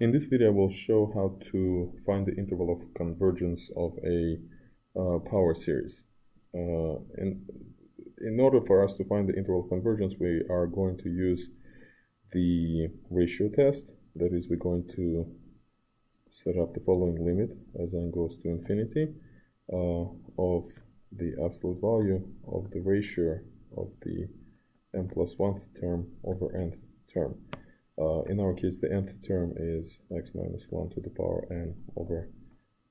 In this video, I will show how to find the interval of convergence of a power series. In order for us to find the interval of convergence, we are going to use the ratio test. That is, we're going to set up the following limit as n goes to infinity of the absolute value of the ratio of the n plus 1th term over nth term. In our case, the nth term is x minus 1 to the power n over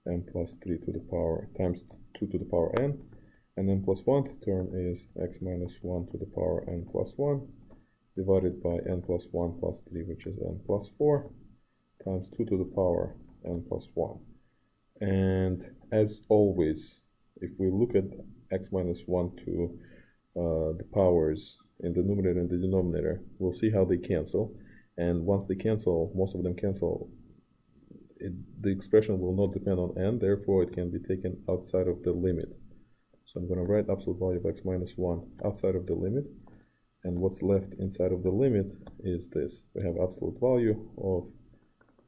n plus 3 to the power times 2 to the power n, and n plus 1th term is x minus 1 to the power n plus 1 divided by n plus 1 plus 3, which is n plus 4, times 2 to the power n plus 1. And as always, if we look at x minus 1 to the powers in the numerator and the denominator, we'll see how they cancel. And once they cancel, most of them cancel, the expression will not depend on n, therefore it can be taken outside of the limit. So I'm going to write absolute value of x minus 1 outside of the limit, and what's left inside of the limit is this. We have absolute value of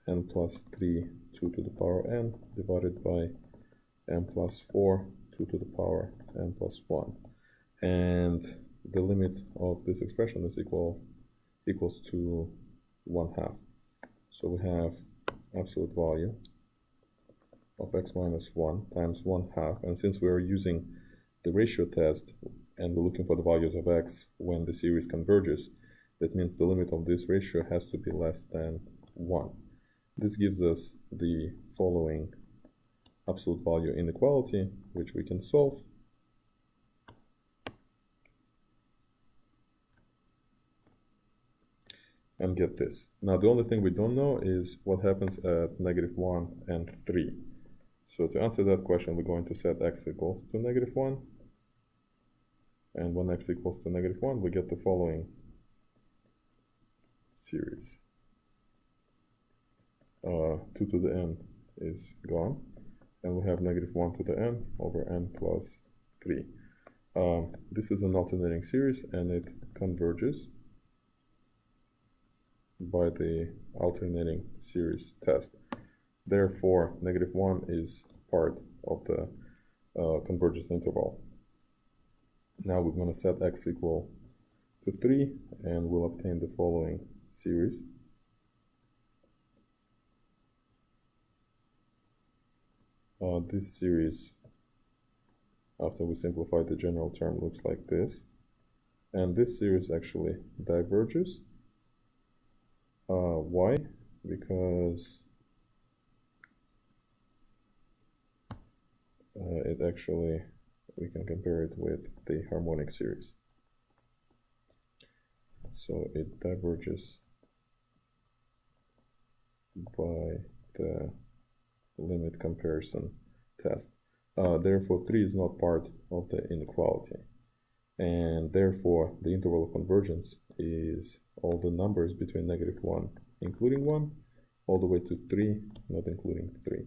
n plus 3 2 to the power n divided by n plus 4 2 to the power n plus 1. And the limit of this expression is equals to 1/2. So we have absolute value of x minus 1 times 1/2. And since we are using the ratio test and we're looking for the values of x when the series converges, that means the limit of this ratio has to be less than 1. This gives us the following absolute value inequality, which we can solve. And get this. Now the only thing we don't know is what happens at -1 and 3. So to answer that question, we're going to set x equals to -1. And when x equals to -1, we get the following series. 2 to the n is gone, and we have -1 to the n over n plus 3. This is an alternating series, and it converges by the alternating series test. Therefore, -1 is part of the convergence interval. Now we're going to set x equal to 3, and we'll obtain the following series. This series, after we simplify the general term, looks like this. And this series actually diverges. Why? Because it actually, we can compare it with the harmonic series. So it diverges by the limit comparison test. Therefore, 3 is not part of the inequality. And therefore, the interval of convergence is all the numbers between -1, including 1, all the way to 3, not including 3.